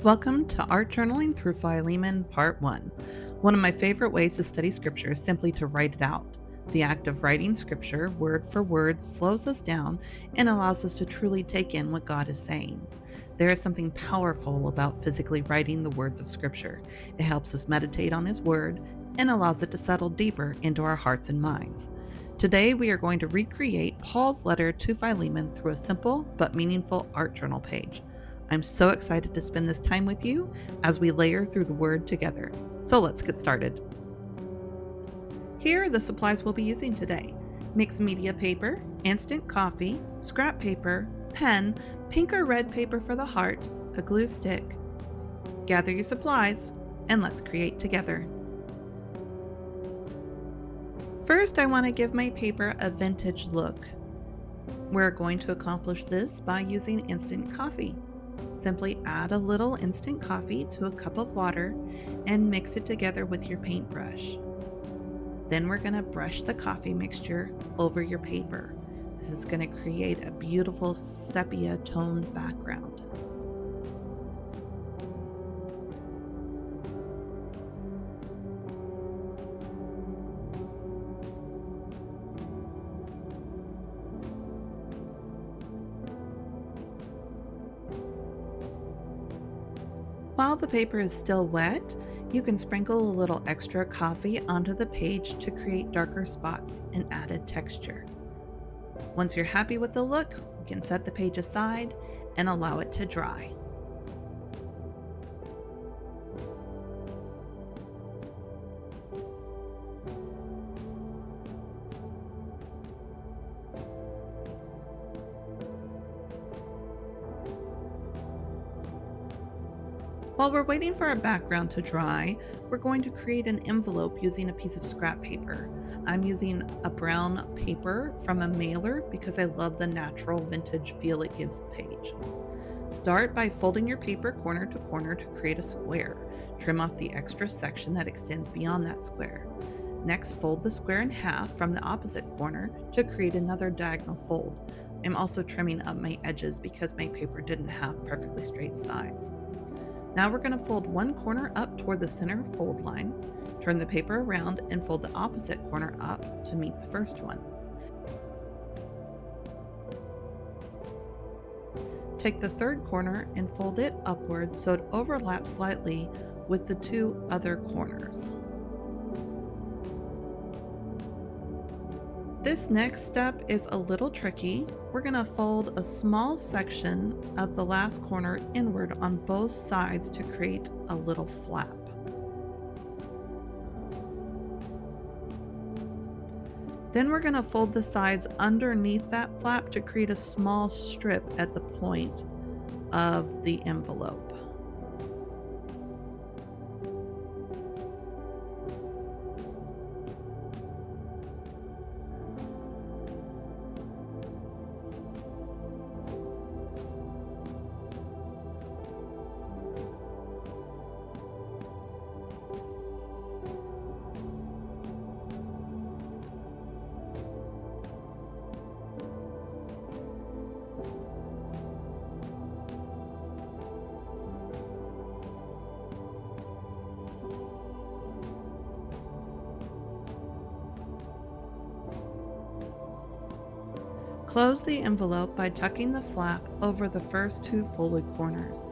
Welcome to Art Journaling through Philemon Part 1. One of my favorite ways to study Scripture is simply to write it out. The act of writing Scripture word for word slows us down and allows us to truly take in what God is saying. There is something powerful about physically writing the words of Scripture. It helps us meditate on His Word and allows it to settle deeper into our hearts and minds. Today, we are going to recreate Paul's letter to Philemon through a simple but meaningful art journal page. I'm so excited to spend this time with you as we layer through the Word together. So let's get started. Here are the supplies we'll be using today: mixed media paper, instant coffee, scrap paper, pen, pink or red paper for the heart, a glue stick. Gather your supplies and let's create together. First, I want to give my paper a vintage look. We're going to accomplish this by using instant coffee. Simply add a little instant coffee to a cup of water and mix it together with your paintbrush. Then we're going to brush the coffee mixture over your paper. This is going to create a beautiful sepia toned background. While the paper is still wet, you can sprinkle a little extra coffee onto the page to create darker spots and added texture. Once you're happy with the look, you can set the page aside and allow it to dry. While we're waiting for our background to dry, we're going to create an envelope using a piece of scrap paper. I'm using a brown paper from a mailer because I love the natural vintage feel it gives the page. Start by folding your paper corner to corner to create a square. Trim off the extra section that extends beyond that square. Next, fold the square in half from the opposite corner to create another diagonal fold. I'm also trimming up my edges because my paper didn't have perfectly straight sides. Now we're going to fold one corner up toward the center fold line, turn the paper around and fold the opposite corner up to meet the first one. Take the third corner and fold it upwards so it overlaps slightly with the two other corners. This next step is a little tricky. We're going to fold a small section of the last corner inward on both sides to create a little flap. Then we're going to fold the sides underneath that flap to create a small strip at the point of the envelope. Close the envelope by tucking the flap over the first two folded corners.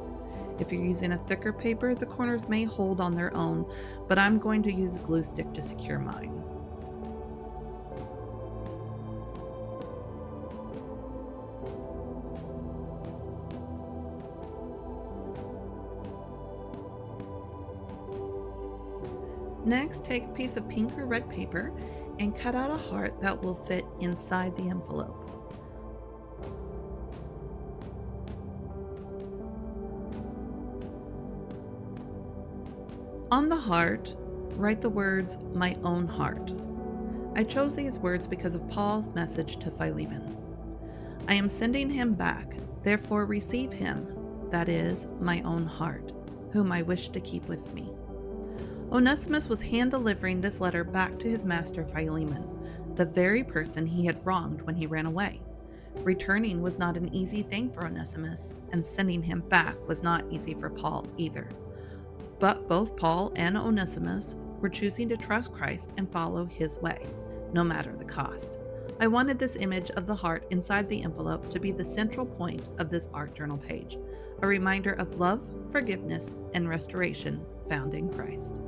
If you're using a thicker paper, the corners may hold on their own, but I'm going to use a glue stick to secure mine. Next, take a piece of pink or red paper and cut out a heart that will fit inside the envelope. On the heart, write the words, "My own heart." I chose these words because of Paul's message to Philemon. I am sending him back, therefore receive him, that is, my own heart, whom I wish to keep with me. Onesimus was hand-delivering this letter back to his master Philemon, the very person he had wronged when he ran away. Returning was not an easy thing for Onesimus, and sending him back was not easy for Paul either. But both Paul and Onesimus were choosing to trust Christ and follow his way, no matter the cost. I wanted this image of the heart inside the envelope to be the central point of this art journal page, a reminder of love, forgiveness, and restoration found in Christ.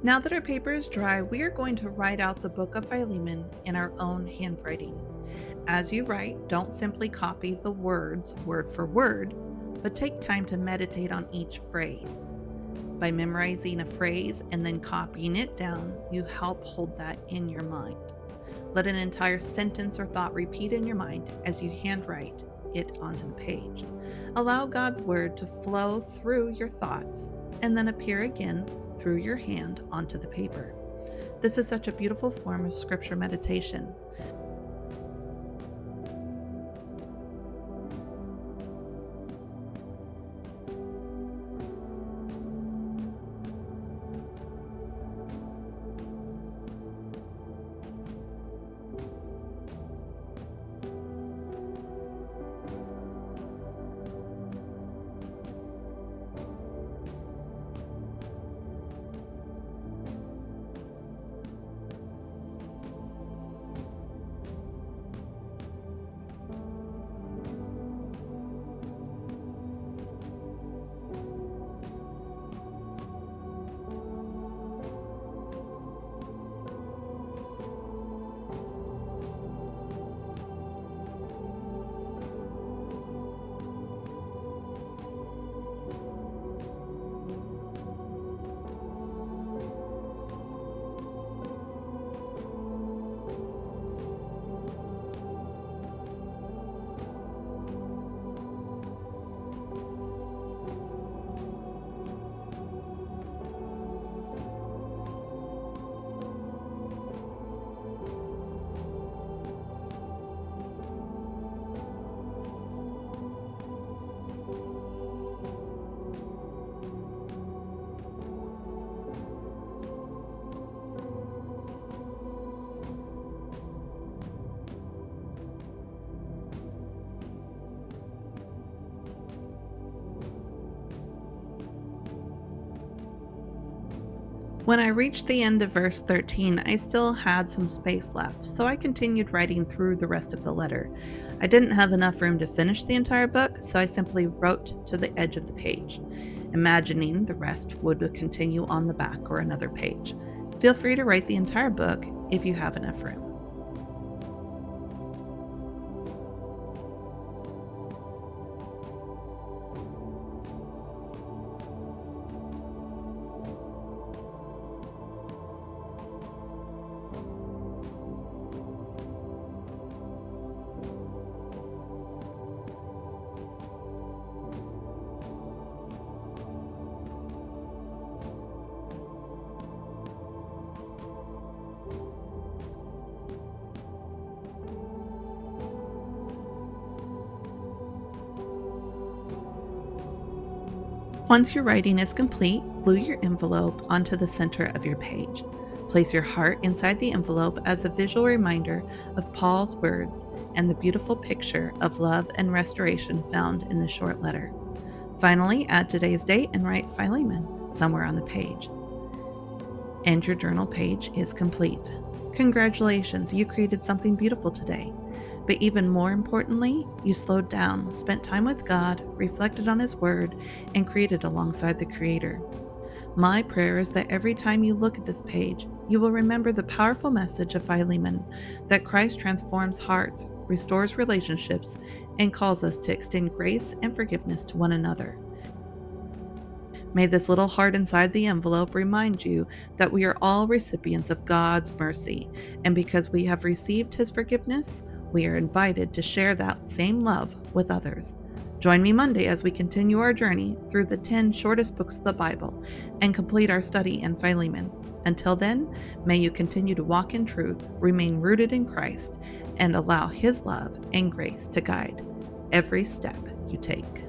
Now that our paper is dry, we are going to write out the book of Philemon in our own handwriting. As you write, don't simply copy the words word for word, but take time to meditate on each phrase. By memorizing a phrase and then copying it down, you help hold that in your mind. Let an entire sentence or thought repeat in your mind as you handwrite it onto the page. Allow God's word to flow through your thoughts and then appear again through your hand onto the paper. This is such a beautiful form of scripture meditation. When I reached the end of verse 13, I still had some space left, so I continued writing through the rest of the letter. I didn't have enough room to finish the entire book, so I simply wrote to the edge of the page, imagining the rest would continue on the back or another page. Feel free to write the entire book if you have enough room. Once your writing is complete, glue your envelope onto the center of your page. Place your heart inside the envelope as a visual reminder of Paul's words and the beautiful picture of love and restoration found in the short letter. Finally, add today's date and write Philemon somewhere on the page. And your journal page is complete. Congratulations, you created something beautiful today. But even more importantly, you slowed down, spent time with God, reflected on His Word, and created alongside the Creator. My prayer is that every time you look at this page, you will remember the powerful message of Philemon that Christ transforms hearts, restores relationships, and calls us to extend grace and forgiveness to one another. May this little heart inside the envelope remind you that we are all recipients of God's mercy, and because we have received His forgiveness, we are invited to share that same love with others. Join me Monday as we continue our journey through the 10 shortest books of the Bible and complete our study in Philemon. Until then, may you continue to walk in truth, remain rooted in Christ, and allow His love and grace to guide every step you take.